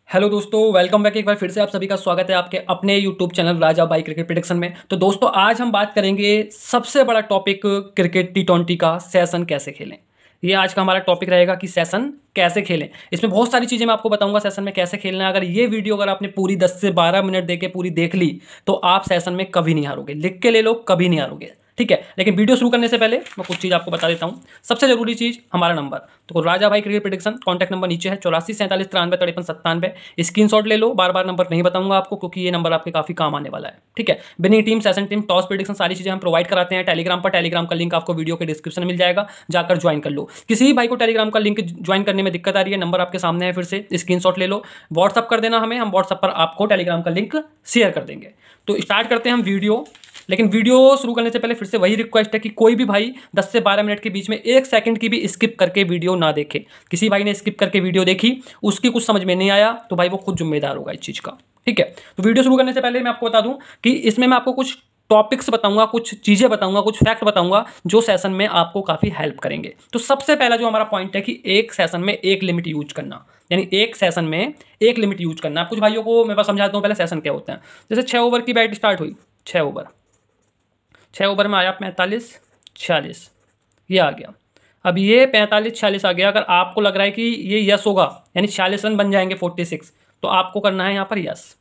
Hello दोस्तों, welcome back. एक बार फिर से आप सभी का स्वागत है आपके अपने YouTube channel Raja by cricket prediction में। तो दोस्तों, आज हम बात करेंगे सबसे बड़ा टॉपिक क्रिकेट टी20 का, सेशन कैसे खेलें। ये आज का हमारा टॉपिक रहेगा कि सेशन कैसे खेलें। इसमें बहुत सारी चीज़ें मैं आपको बताऊंगा सेशन में कैसे खेलना है। अगर ये वीडियो अगर आपने पूरी 10 से 12 मिनट देके पूरी देख ली तो आप सेशन में कभी नहीं हारोगे। लिख के ले लो, कभी नहीं हारोगे, ठीक है। लेकिन वीडियो शुरू करने से पहले मैं कुछ चीज़ आपको बता देता हूँ। सबसे जरूरी चीज़ हमारा नंबर, तो राजा भाई क्रिकेट प्रेडिक्शन कॉन्टैक्ट नंबर नीचे है 84 47 93 53 97। स्क्रीनशॉट ले लो, बार बार नंबर नहीं बताऊंगा आपको क्योंकि ये नंबर आपके काफ़ी काम आने वाला है, ठीक है। Winning team, session team, toss prediction सारी चीज़ें हम प्रोवाइड कराते हैं टेलीग्राम पर। टेलीग्राम का लिंक आपको वीडियो के डिस्क्रिप्शन में मिल जाएगा, जाकर ज्वाइन कर लो। किसी भी भाई को टेलीग्राम का लिंक ज्वाइन करने में दिक्कत आ रही है, नंबर आपके सामने है, फिर से स्क्रीनशॉट ले लो, व्हाट्सअप कर देना हमें, हम व्हाट्सअप पर आपको टेलीग्राम का लिंक शेयर कर देंगे। तो स्टार्ट करते हैं हम वीडियो। लेकिन वीडियो शुरू करने से पहले फिर से वही रिक्वेस्ट है कि कोई भी भाई 10 से 12 मिनट के बीच में 1 सेकंड की भी स्किप करके वीडियो ना देखे। किसी भाई ने स्किप करके वीडियो देखी, उसकी कुछ समझ में नहीं आया तो भाई वो खुद जिम्मेदार होगा इस चीज़ का, ठीक है। तो वीडियो शुरू करने से पहले मैं आपको बता दूं कि इसमें मैं आपको कुछ टॉपिक्स बताऊंगा, कुछ चीज़ें बताऊंगा, कुछ फैक्ट बताऊंगा जो सेशन में आपको काफ़ी हेल्प करेंगे। तो सबसे पहला जो हमारा पॉइंट है कि एक सेशन में एक लिमिट यूज करना, यानी एक सेशन में एक लिमिट यूज करना। कुछ भाइयों को मैं बस समझाता हूँ पहले सेशन क्या होता है। जैसे 6 ओवर की बैट स्टार्ट हुई, 6 ओवर में आया 45 46, ये आ गया। अब ये 45 46 आ गया। अगर आपको लग रहा है कि ये यस होगा, यानी 46 रन बन जाएंगे 46, तो आपको करना है यहाँ पर यस।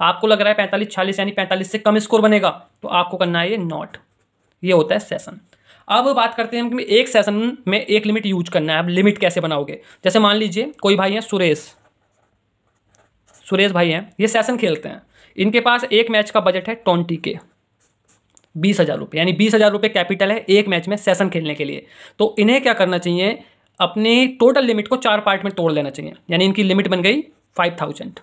आपको लग रहा है 45 46 यानी 45 से कम स्कोर बनेगा, तो आपको करना है ये नॉट। ये होता है सेशन। अब बात करते हैं कि एक सेशन में एक लिमिट यूज करना है। अब लिमिट कैसे बनाओगे? जैसे मान लीजिए कोई भाई है सुरेश भाई हैं, ये सेशन खेलते हैं। इनके पास एक मैच का बजट है 20 के, 20,000 रुपये, यानी 20,000 रुपये कैपिटल है एक मैच में सेशन खेलने के लिए। तो इन्हें क्या करना चाहिए, अपनी टोटल लिमिट को 4 पार्ट में तोड़ लेना चाहिए। यानी इनकी लिमिट बन गई 5,000,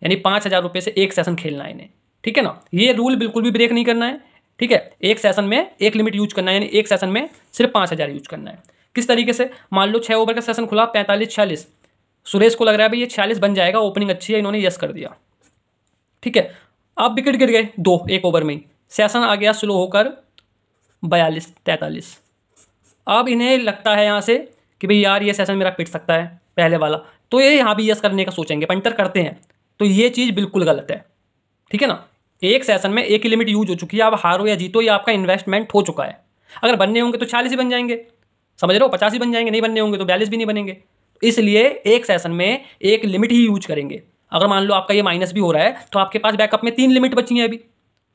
यानी 5,000 रुपये से एक सेशन खेलना है इन्हें, ठीक है ना। ये रूल बिल्कुल भी ब्रेक नहीं करना है, ठीक है। एक सेशन में एक लिमिट यूज करना है, यानी एक सेशन में सिर्फ 5,000 यूज करना है। किस तरीके से? मान लो 6 ओवर का सेशन खुला, 45 46, सुरेश को लग रहा है भाई ये 46 बन जाएगा, ओपनिंग अच्छी है, इन्होंने यस कर दिया, ठीक है। अब विकेट गिर गए 2 एक ओवर में ही, सेशन आ गया स्लो होकर 42 43। अब इन्हें लगता है यहाँ से कि भाई यार ये सेशन मेरा पिट सकता है पहले वाला, तो ये यहाँ भी यस करने का सोचेंगे, पंटर करते हैं। तो ये चीज़ बिल्कुल गलत है, ठीक है ना। एक सेशन में एक ही लिमिट यूज हो चुकी है, आप हारो या जीतो, ये आपका इन्वेस्टमेंट हो चुका है। अगर बनने होंगे तो 40 ही बन जाएंगे, समझ रहे हो, 50 ही बन जाएंगे। नहीं बनने होंगे तो 42 भी नहीं बनेंगे। इसलिए एक सेशन में एक लिमिट ही यूज करेंगे। अगर मान लो आपका ये माइनस भी हो रहा है तो आपके पास बैकअप में 3 लिमिट बची है अभी,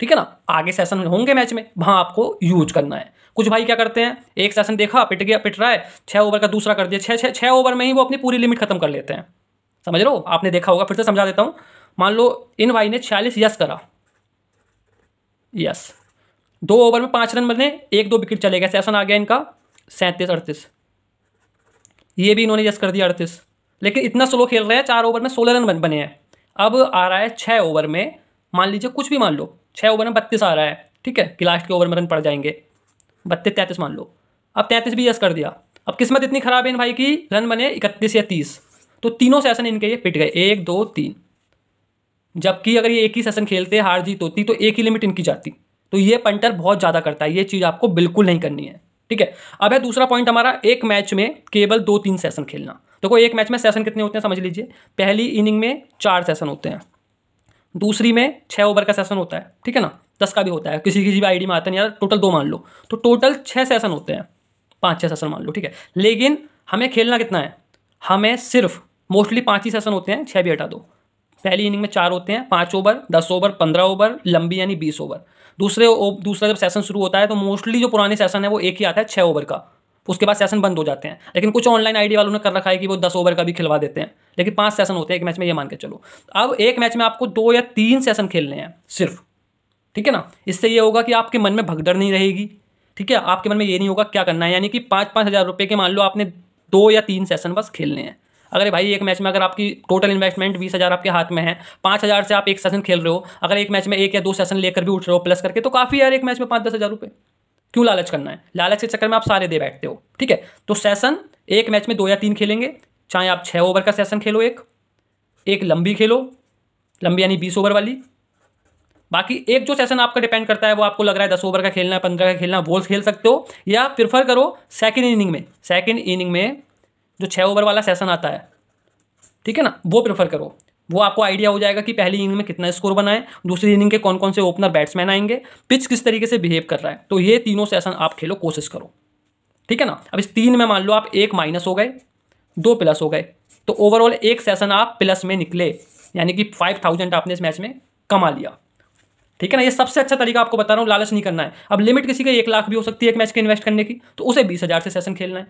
ठीक है ना। आगे सेशन होंगे मैच में, वहां आपको यूज करना है। कुछ भाई क्या करते हैं, एक सेशन देखा पिट गया, पिट रहा है, 6 ओवर का दूसरा कर दिया, 6 ओवर में ही वो अपनी पूरी लिमिट खत्म कर लेते हैं, समझ रहे हो। आपने देखा होगा, फिर से समझा देता हूं। मान लो इन भाई ने 46 यस करा, यस, 2 ओवर में 5 रन बने, 1-2 विकेट चले गए, सेशन आ गया इनका 37 38, ये भी इन्होंने यस कर दिया 38। लेकिन इतना स्लो खेल रहे हैं, 4 ओवर में 16 रन बने हैं। अब आ रहा है 6 ओवर में, मान लीजिए कुछ भी मान लो, 6 ओवर में 32 आ रहा है, ठीक है, कि लास्ट के ओवर में रन पड़ जाएंगे 32 33 मान लो। अब 33 भी यस कर दिया। अब किस्मत इतनी खराब है इन भाई की, रन बने 31 या 30, तो तीनों सेशन इनके ये पिट गए, 1 2 3। जबकि अगर ये एक ही सेशन खेलते, हार जीत होती, तो एक ही लिमिट इनकी जाती। तो ये पंटर बहुत ज़्यादा करता है, ये चीज़ आपको बिल्कुल नहीं करनी है, ठीक है। अब है दूसरा पॉइंट हमारा, एक मैच में केवल 2-3 सेशन खेलना। देखो एक मैच में सेशन कितने होते हैं समझ लीजिए। पहली इनिंग में 4 सेशन होते हैं, दूसरी में 6 ओवर का सेशन होता है, ठीक है ना, 10 का भी होता है, किसी किसी भी आईडी में आता नहीं यार, टोटल 2 मान लो, तो टोटल 6 सेशन होते हैं, 5-6 सेशन मान लो, ठीक है। लेकिन हमें खेलना कितना है, हमें सिर्फ मोस्टली 5 ही सेशन होते हैं, 6 भी हटा दो। पहली इनिंग में 4 होते हैं, 5 ओवर, 10 ओवर, 15 ओवर, लंबी यानी 20 ओवर। दूसरा जब सेशन शुरू होता है तो मोस्टली जो पुराने सेशन है वो एक ही आता है 6 ओवर का, उसके बाद सेशन बंद हो जाते हैं। लेकिन कुछ ऑनलाइन आईडी वालों ने कर रखा है कि वो 10 ओवर का भी खिलवा देते हैं, लेकिन 5 सेशन होते हैं एक मैच में, ये मान के चलो। अब एक मैच में आपको 2 या 3 सेशन खेलने हैं सिर्फ, ठीक है ना। इससे ये होगा कि आपके मन में भगदड़ नहीं रहेगी, ठीक है, आपके मन में ये नहीं होगा क्या करना है। यानी कि 5-5 हज़ार रुपये के मान लो आपने 2 या 3 सेशन बस खेलने हैं। अगर भाई एक मैच में अगर आपकी टोटल इन्वेस्टमेंट 20,000 आपके हाथ में है, 5,000 से आप एक सेशन खेल रहे हो, अगर एक मैच में 1 या 2 सेशन लेकर भी उठ रहे हो प्लस करके, तो काफ़ी यार, एक मैच में 5-10 हज़ार रुपये क्यों लालच करना है। लालच के चक्कर में आप सारे दे बैठते हो, ठीक है। तो सेशन एक मैच में 2 या 3 खेलेंगे, चाहे आप 6 ओवर का सेशन खेलो, एक लंबी खेलो, लंबी यानी 20 ओवर वाली। बाकी एक जो सेशन आपका डिपेंड करता है, वो आपको लग रहा है 10 ओवर का खेलना है, 15 का खेलना है, वो खेल सकते हो। या प्रेफर करो सेकंड इनिंग में जो 6 ओवर वाला सेशन आता है, ठीक है ना, वो प्रेफर करो। वो आपको आइडिया हो जाएगा कि पहली इनिंग में कितना स्कोर बना है, दूसरी इनिंग के कौन कौन से ओपनर बैट्समैन आएंगे, पिच किस तरीके से बिहेव कर रहा है। तो ये तीनों सेशन आप खेलो, कोशिश करो, ठीक है ना। अब इस 3 में मान लो आप 1 माइनस हो गए, 2 प्लस हो गए, तो ओवरऑल एक सेशन आप प्लस में निकले, यानी कि 5000 आपने इस मैच में कमा लिया, ठीक है ना। ये सबसे अच्छा तरीका आपको बता रहा हूँ, लालच नहीं करना है। अब लिमिट किसी का 1 लाख भी हो सकती है एक मैच के इन्वेस्ट करने की, तो उसे 20,000 से सेशन खेलना है,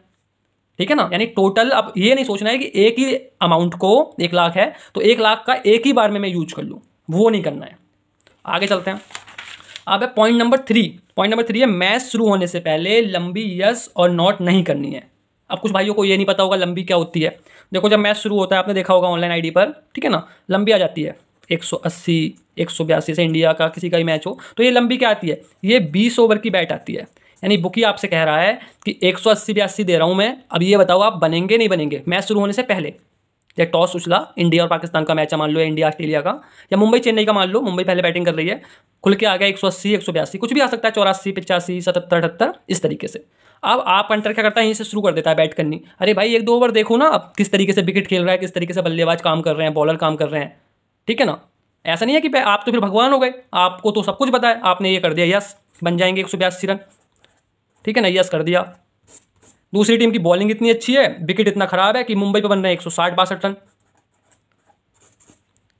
ठीक है ना। यानी टोटल अब ये नहीं सोचना है कि एक ही अमाउंट को 1 लाख है तो 1 लाख का एक ही बार में मैं यूज कर लूँ, वो नहीं करना है। आगे चलते हैं। अब है पॉइंट नंबर 3। पॉइंट नंबर 3 है मैच शुरू होने से पहले लंबी यस और नॉट नहीं करनी है। अब कुछ भाइयों को ये नहीं पता होगा लंबी क्या होती है। देखो जब मैच शुरू होता है, आपने देखा होगा ऑनलाइन आईडी पर, ठीक है ना, लंबी आ जाती है 180 182 से इंडिया का किसी का ही मैच हो, तो ये लंबी क्या आती है, ये 20 ओवर की बैट आती है। यानी बुकी आपसे कह रहा है कि 180 82 दे रहा हूँ मैं, अब ये बताओ आप बनेंगे नहीं बनेंगे मैच शुरू होने से पहले। या टॉस उछला, इंडिया और पाकिस्तान का मैच है मान लो, या इंडिया ऑस्ट्रेलिया का, या मुंबई चेन्नई का मान लो, मुंबई पहले बैटिंग कर रही है, खुल के आ गया 180 182, कुछ भी आ सकता है, 84 85 77 78 इस तरीके से। अब आप पंटर क्या करता है, यहीं से शुरू कर देता है बैट करनी। अरे भाई 1-2 ओवर देखो ना आप किस तरीके से विकेट खेल रहा है, किस तरीके से बल्लेबाज काम कर रहे हैं, बॉलर काम कर रहे हैं, ठीक है ना। ऐसा नहीं है कि आप तो फिर भगवान हो गए, आपको तो सब कुछ पता है, आपने ये कर दिया यस बन जाएंगे 182 रन, ठीक है ना, यस कर दिया। दूसरी टीम की बॉलिंग इतनी अच्छी है, विकेट इतना खराब है कि मुंबई पे बन रहे हैं 160 62 रन।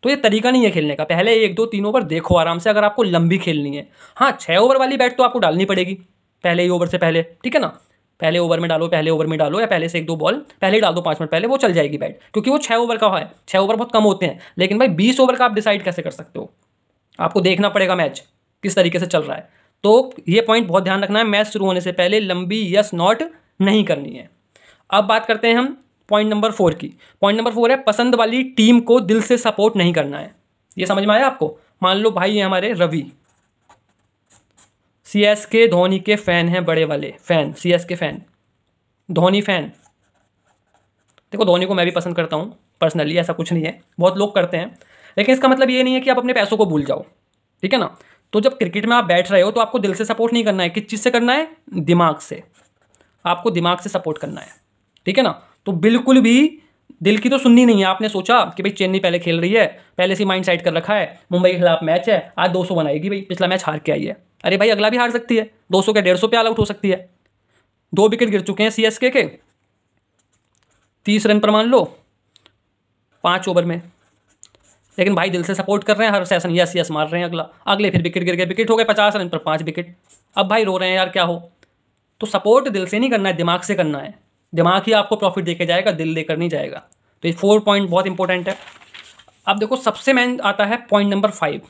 तो ये तरीका नहीं है खेलने का। पहले 1 2 3 ओवर देखो आराम से, अगर आपको लंबी खेलनी है। हाँ 6 ओवर वाली बैट तो आपको डालनी पड़ेगी पहले ही ओवर से पहले, ठीक है ना। पहले ओवर में डालो, पहले ओवर में डालो, या पहले से 1-2 बॉल पहले ही डाल दो 5 मिनट पहले, वो चल जाएगी बैट, क्योंकि वो 6 ओवर का है। 6 ओवर बहुत कम होते हैं, लेकिन भाई 20 ओवर का आप डिसाइड कैसे कर सकते हो, आपको देखना पड़ेगा मैच किस तरीके से चल रहा है। तो ये पॉइंट बहुत ध्यान रखना है, मैच शुरू होने से पहले लंबी यस नॉट नहीं करनी है। अब बात करते हैं हम पॉइंट नंबर 4 की। पॉइंट नंबर 4 है पसंद वाली टीम को दिल से सपोर्ट नहीं करना है। ये समझ में आया आपको। मान लो भाई ये हमारे रवि सीएसके धोनी के फैन हैं, बड़े वाले fan, CSK fan, Dhoni fan. देखो धोनी को मैं भी पसंद करता हूँ पर्सनली, ऐसा कुछ नहीं है, बहुत लोग करते हैं, लेकिन इसका मतलब ये नहीं है कि आप अपने पैसों को भूल जाओ, ठीक है ना। तो जब क्रिकेट में आप बैठ रहे हो तो आपको दिल से सपोर्ट नहीं करना है। किस चीज़ से करना है, दिमाग से, आपको दिमाग से सपोर्ट करना है, ठीक है ना। तो बिल्कुल भी दिल की तो सुननी नहीं है। आपने सोचा कि भाई चेन्नई पहले खेल रही है, पहले से माइंड सेट कर रखा है, मुंबई के खिलाफ मैच है, आज 200 बनाएगी भाई, पिछला मैच हार के आई है। अरे भाई अगला भी हार सकती है, 200 के 150 पे ऑल आउट हो सकती है। 2 विकेट गिर चुके हैं सीएसके के 30 रन पर मान लो 5 ओवर में, लेकिन भाई दिल से सपोर्ट कर रहे हैं, हर सेशन यस यस मार रहे हैं, अगले फिर विकेट गिर गए, विकेट हो गए 50 रन पर 5 विकेट। अब भाई रो रहे हैं यार क्या हो। तो सपोर्ट दिल से नहीं करना है, दिमाग से करना है। दिमाग ही आपको प्रॉफिट देके जाएगा, दिल देकर नहीं जाएगा। तो ये 4 पॉइंट बहुत इंपॉर्टेंट है। अब देखो सबसे मेन आता है पॉइंट नंबर 5,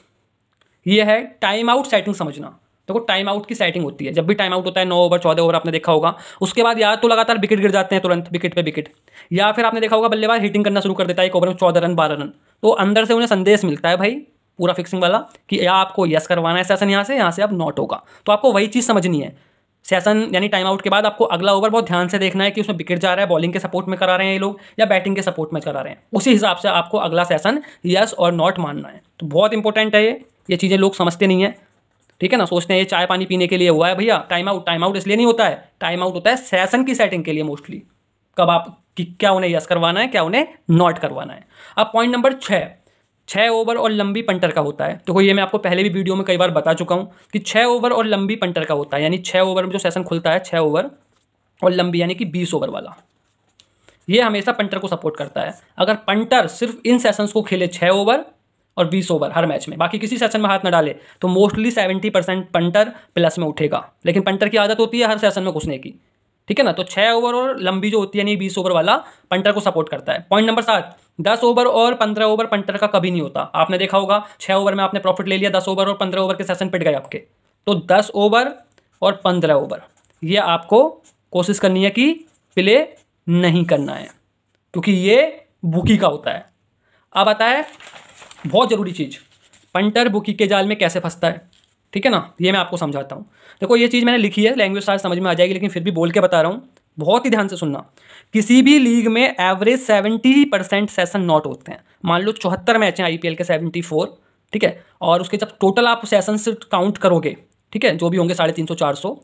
ये है टाइम आउट सेटिंग समझना। देखो टाइम आउट की सेटिंग होती है, जब भी टाइम आउट होता है 9 ओवर 14 ओवर आपने देखा होगा, उसके बाद या तो लगातार विकेट गिर जाते हैं तुरंत विकेट पे विकेट, या फिर आपने देखा होगा बल्लेबाज हिटिंग करना शुरू कर देता है 1 ओवर में 14 रन 12 रन। तो अंदर से उन्हें संदेश मिलता है भाई पूरा फिक्सिंग वाला कि या आपको यस करवाना है सेशन, यहाँ से अब नॉट होगा। तो आपको वही चीज़ समझनी है। सेशन यानी टाइम आउट के बाद आपको अगला ओवर बहुत ध्यान से देखना है कि उसमें विकेट जा रहा है, बॉलिंग के सपोर्ट में करा रहे हैं ये लोग या बैटिंग के सपोर्ट में करा रहे हैं, उसी हिसाब से आपको अगला सेशन यस और नॉट मानना है। तो बहुत इंपॉर्टेंट है ये चीज़ें लोग समझते नहीं है, ठीक है ना। सोचते हैं ये चाय पानी पीने के लिए हुआ है भैया टाइम आउट इसलिए नहीं होता है। टाइम आउट होता है सेशन की सेटिंग के लिए मोस्टली, कब आप कि क्या उन्हें यस करवाना है, क्या उन्हें नॉट करवाना है। अब पॉइंट नंबर 6 ओवर और लंबी पंटर का होता है। तो ये मैं आपको पहले भी वीडियो में कई बार बता चुका हूँ कि 6 ओवर और लंबी पंटर का होता है। यानी 6 ओवर में जो सेशन खुलता है 6 ओवर और लंबी यानी कि 20 ओवर वाला, ये हमेशा पंटर को सपोर्ट करता है। अगर पंटर सिर्फ इन सेशंस को खेले 6 ओवर और 20 ओवर हर मैच में, बाकी किसी सेशन में हाथ न डाले, तो मोस्टली 70% पंटर प्लस में उठेगा। लेकिन पंटर की आदत होती है हर सेशन में घुसने की, ठीक है ना। तो 6 ओवर और लंबी जो होती है यानी 20 ओवर वाला पंटर को सपोर्ट करता है। पॉइंट नंबर 7, 10 ओवर और 15 ओवर पंटर का कभी नहीं होता। आपने देखा होगा 6 ओवर में आपने प्रॉफिट ले लिया, 10 ओवर और 15 ओवर के सेशन पिट गए आपके। तो 10 ओवर और 15 ओवर ये आपको कोशिश करनी है कि प्ले नहीं करना है, क्योंकि ये बुकी का होता है। अब आता है बहुत ज़रूरी चीज़, पंटर बुकी के जाल में कैसे फंसता है, ठीक है ना। ये मैं आपको समझाता हूँ। देखो ये चीज़ मैंने लिखी है, लैंग्वेज साथ समझ में आ जाएगी, लेकिन फिर भी बोल के बता रहा हूँ, बहुत ही ध्यान से सुनना। किसी भी लीग में एवरेज 70% सेशन नॉट होते हैं। मान लो 74 मैच हैं आईपीएल के 74, ठीक है, और उसके जब टोटल आप सेशन से काउंट करोगे, ठीक है, जो भी होंगे 350 400,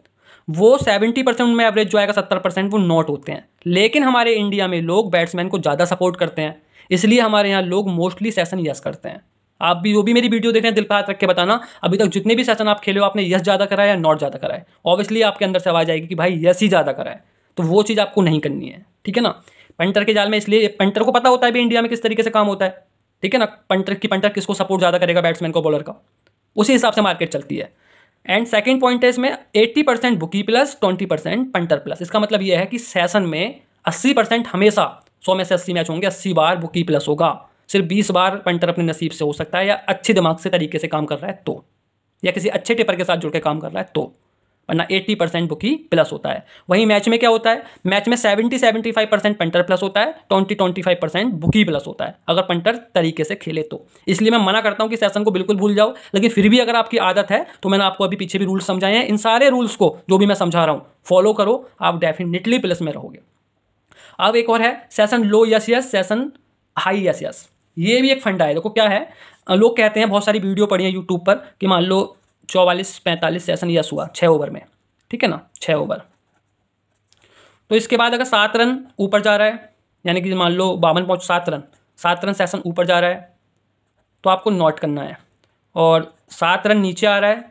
वो 70% में एवरेज जो आएगा 70% वो नॉट होते हैं। लेकिन हमारे इंडिया में लोग बैट्समैन को ज़्यादा सपोर्ट करते हैं, इसलिए हमारे यहाँ लोग मोस्टली सेशन यस करते हैं। आप भी जो भी मेरी वीडियो देख रहे हैं, दिल पे हाथ रख के बताना, अभी तक जितने भी सेशन आप खेले हो आपने यस ज़्यादा करा है या नॉट ज़्यादा करा है। ऑब्वियसली आपके अंदर से आवाज़ आएगी कि भाई यस ही ज़्यादा करा है, तो वो चीज़ आपको नहीं करनी है, ठीक है ना। पंटर के जाल में, इसलिए पंटर को पता होता है भी इंडिया में किस तरीके से काम होता है, ठीक है ना। पंटर किसको सपोर्ट ज़्यादा करेगा, बैट्समैन को, बॉलर का, उसी हिसाब से मार्केट चलती है। एंड सेकंड पॉइंट है इसमें 80% बुकी प्लस 20% पंटर प्लस। इसका मतलब ये है कि सेशन में 80% हमेशा 100 में से 80 मैच होंगे, 80 बार बुकी प्लस होगा। सिर्फ 20 बार पंटर अपने नसीब से हो सकता है, या अच्छे दिमाग से तरीके से काम कर रहा है तो, या किसी अच्छे टिपर के साथ जुड़ के काम कर रहा है तो, वरना 80% बुकी प्लस होता है। वहीं मैच में क्या होता है, मैच में 70-75% पंटर प्लस होता है, 20-25% बुकी प्लस होता है, अगर पंटर तरीके से खेले तो। इसलिए मैं मना करता हूं कि सेशन को बिल्कुल भूल जाओ, लेकिन फिर भी अगर आपकी आदत है तो मैंने आपको अभी पीछे भी रूल्स समझाए हैं, इन सारे रूल्स को जो भी मैं समझा रहा हूं फॉलो करो, आप डेफिनेटली प्लस में रहोगे। अब एक और है session low yes yes, session high yes yes. ये भी एक फंडा है। देखो क्या है, लोग कहते हैं, बहुत सारी वीडियो पड़ी है यूट्यूब पर, कि मान लो 44-45 सेशन यस हुआ 6 ओवर में, ठीक है ना, 6 ओवर, तो इसके बाद अगर 7 रन ऊपर जा रहा है, यानी कि मान लो 52.7 रन, 7 रन सेशन ऊपर जा रहा है, तो आपको नॉट करना है। और 7 रन नीचे आ रहा है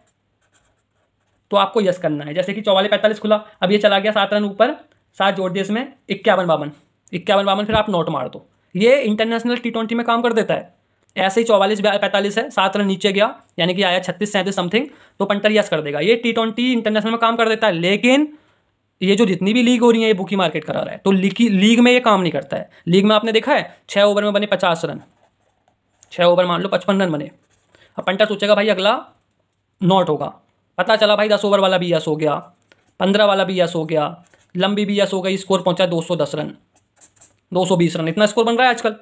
तो आपको यस करना है। जैसे कि 44-45 खुला, अब ये चला गया 7 रन ऊपर, 7 जोड़ दिए इसमें, 51-52, फिर आप नॉट मार दो। ये इंटरनेशनल T20 में काम कर देता है। ऐसे ही 44-45 है, 7 रन नीचे गया, यानी कि आया 36-37 समथिंग, तो पंटर यस कर देगा। ये T20 इंटरनेशनल में काम कर देता है, लेकिन ये जो जितनी भी लीग हो रही है ये बुकी मार्केट करा रहा है, तो लीग में ये काम नहीं करता है। लीग में आपने देखा है 6 ओवर में बने 50 रन, 6 ओवर मान लो 55 रन बने। अब पंटर सोचेगा भाई अगला नॉट होगा, पता चला भाई 10 ओवर वाला भी यस हो गया, 15 वाला भी यस हो गया, लंबी भी यस हो गई, स्कोर पहुंचा 210 रन, 220 रन, इतना स्कोर बन रहा है आजकल,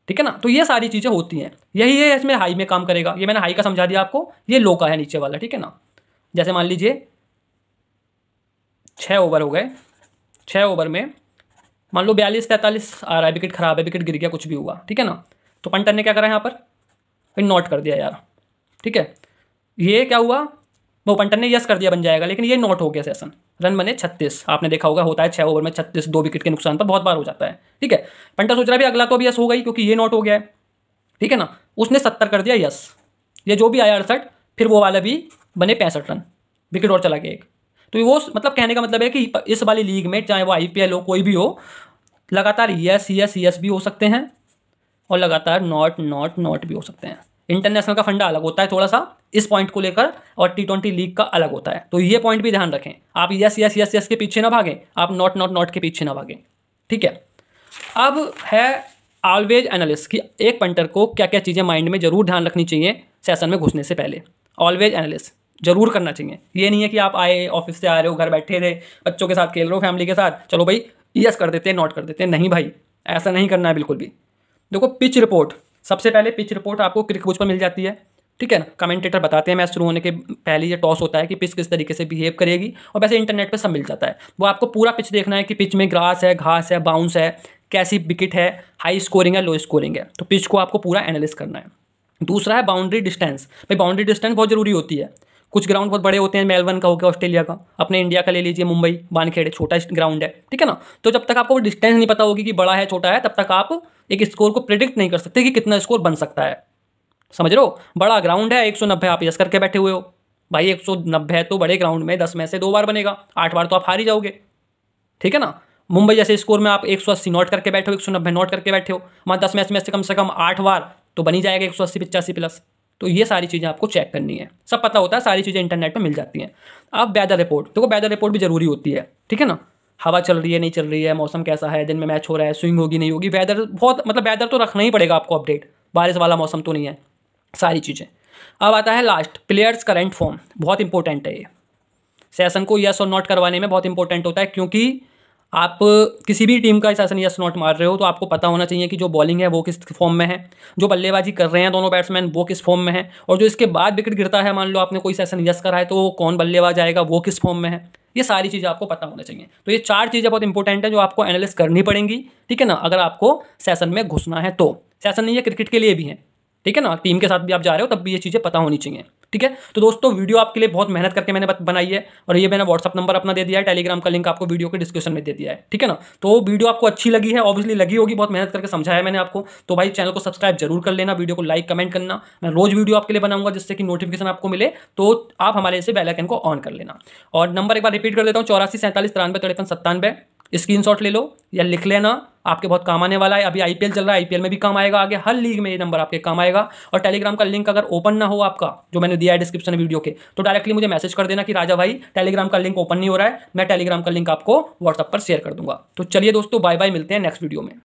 ठीक है ना। तो ये सारी चीज़ें होती हैं, यही है इसमें हाई में काम करेगा। ये मैंने हाई का समझा दिया आपको, ये लो का है नीचे वाला, ठीक है ना। जैसे मान लीजिए 6 ओवर हो गए, 6 ओवर में मान लो 42-43 आ रहा है, विकेट खराब है, विकेट गिर गया, कुछ भी हुआ, ठीक है ना। तो पंटर ने क्या करा यहाँ पर, फिर नॉट कर दिया यार, ठीक है। ये क्या हुआ, वो पंटर ने यस कर दिया, बन जाएगा, लेकिन ये नॉट हो गया सेशन, रन बने 36। आपने देखा होगा होता है 6 ओवर में 36, 2 विकेट के नुकसान पर बहुत बार हो जाता है, ठीक है। पंटर सोच रहा है भी अगला तो भी यस हो गई क्योंकि ये नॉट हो गया है, ठीक है ना। उसने 70 कर दिया यस, ये जो भी आया 68, फिर वो वाला भी बने 65 रन, विकेट और चला गया एक। तो वो मतलब कहने का मतलब है कि इस वाली लीग में चाहे वो IPL हो, कोई भी हो, लगातार यस यस यस भी हो सकते हैं और लगातार नॉट नॉट नॉट भी हो सकते हैं। इंटरनेशनल का फंडा अलग होता है थोड़ा सा इस पॉइंट को लेकर, और T20 लीग का अलग होता है, तो ये पॉइंट भी ध्यान रखें। आप यस यस यस यस के पीछे ना भागें, आप नॉट नॉट नॉट के पीछे ना भागें, ठीक है। अब है ऑलवेज एनालिस्ट कि एक पंटर को क्या क्या चीज़ें माइंड में जरूर ध्यान रखनी चाहिए सेशन में घुसने से पहले। ऑलवेज एनालिस्ट जरूर करना चाहिए। ये नहीं है कि आप आए, ऑफिस से आ रहे हो, घर बैठे थे, बच्चों के साथ खेल रहे हो, फैमिली के साथ, चलो भाई यस कर देते हैं, नॉट कर देते हैं। नहीं भाई, ऐसा नहीं करना है बिल्कुल भी। देखो पिच रिपोर्ट, सबसे पहले पिच रिपोर्ट आपको क्रिकबुक पर मिल जाती है, ठीक है ना। कमेंटेटर बताते हैं मैच शुरू होने के पहले, ये टॉस होता है कि पिच किस तरीके से बिहेव करेगी, और वैसे इंटरनेट पे सब मिल जाता है। वो आपको पूरा पिच देखना है कि पिच में ग्रास है, घास है, बाउंस है, कैसी विकेट है, हाई स्कोरिंग है, लो स्कोरिंग है, तो पिच को आपको पूरा एनालिसिस करना है। दूसरा है बाउंड्री डिस्टेंस। भाई बाउंड्री डिस्टेंस बहुत जरूरी होती है। कुछ ग्राउंड बहुत बड़े होते हैं, मेलबर्न का हो गया ऑस्ट्रेलिया का, अपने इंडिया का ले लीजिए मुंबई वानखेड़े, छोटा ग्राउंड है, ठीक है ना। तो जब तक आपको वो डिस्टेंस नहीं पता होगी कि बड़ा है छोटा है, तब तक आप एक स्कोर को प्रिडिक्ट नहीं कर सकते कि कितना स्कोर बन सकता है। समझ रहे हो, बड़ा ग्राउंड है 190, आप यस करके बैठे हुए हो, भाई 190 है तो बड़े ग्राउंड में 10 में से 2 बार बनेगा, 8 बार तो आप हार ही जाओगे, ठीक है ना। मुंबई जैसे स्कोर में आप 180 नॉट करके बैठे हो, 190 नॉट करके बैठे हो, वहाँ 10 मैच में से कम 8 बार तो बनी जाएगा 180-85 प्लस। तो ये सारी चीज़ें आपको चेक करनी है, सब पता होता है, सारी चीज़ें इंटरनेट पर मिल जाती हैं। अब वेदर रिपोर्ट, देखो वेदर रिपोर्ट भी जरूरी होती है, ठीक है ना। हवा चल रही है नहीं चल रही है, मौसम कैसा है, दिन में मैच हो रहा है, स्विंग होगी नहीं होगी, वेदर बहुत मतलब वेदर तो रखना ही पड़ेगा आपको अपडेट, बारिश वाला मौसम तो नहीं है, सारी चीज़ें। अब आता है लास्ट, प्लेयर्स करंट फॉर्म, बहुत इंपॉर्टेंट है ये। सेशन को यस और नॉट करवाने में बहुत इंपॉर्टेंट होता है, क्योंकि आप किसी भी टीम का सेशन यस नॉट मार रहे हो तो आपको पता होना चाहिए कि जो बॉलिंग है वो किस फॉर्म में है, जो बल्लेबाजी कर रहे हैं दोनों बैट्समैन वो किस फॉर्म में है, और जो इसके बाद विकेट गिरता है, मान लो आपने कोई सेशन यस करा है तो कौन बल्लेबाज आएगा वो किस फॉर्म में है, ये सारी चीज़ें आपको पता होना चाहिए। तो ये 4 चीज़ें बहुत इंपॉर्टेंट है जो आपको एनालिसिस करनी पड़ेंगी, ठीक है ना, अगर आपको सेशन में घुसना है तो। सेशन नहीं है, क्रिकेट के लिए भी है, ठीक है ना, टीम के साथ भी आप जा रहे हो तब भी ये चीज़ें पता होनी चाहिए। ठीक है, तो दोस्तों वीडियो आपके लिए बहुत मेहनत करके मैंने बनाई है, और ये मैंने व्हाट्सअप नंबर अपना दे दिया है, टेलीग्राम का लिंक आपको वीडियो के डिस्क्रिप्शन में दे दिया है। ठीक है ना, तो वीडियो आपको अच्छी लगी है, ऑब्वियसली लगी होगी, बहुत मेहनत करके समझाया है मैंने आपको, तो भाई चैनल को सब्सक्राइब जरूर कर लेना, वीडियो को लाइक कमेंट करना। मैं रोज वीडियो आपके लिए बनाऊंगा जिससे कि नोटिफिकेशन आपको मिले, तो आप हमारे से बेल आइकन को ऑन कर लेना। और नंबर एक बार रिपीट कर देता हूँ, 84 47 93 53 97। स्क्रीनशॉट ले लो या लिख लेना, आपके बहुत काम आने वाला है। अभी आईपीएल चल रहा है, आईपीएल में भी काम आएगा, आगे हर लीग में ये नंबर आपके काम आएगा। और टेलीग्राम का लिंक अगर ओपन ना हो आपका, जो मैंने दिया है डिस्क्रिप्शन वीडियो के, तो डायरेक्टली मुझे मैसेज कर देना कि राजा भाई टेलीग्राम का लिंक ओपन नहीं हो रहा है, मैं टेलीग्राम का लिंक आपको व्हाट्सएप पर शेयर कर दूंगा। तो चलिए दोस्तों, बाय बाय, मिलते हैं नेक्स्ट वीडियो में।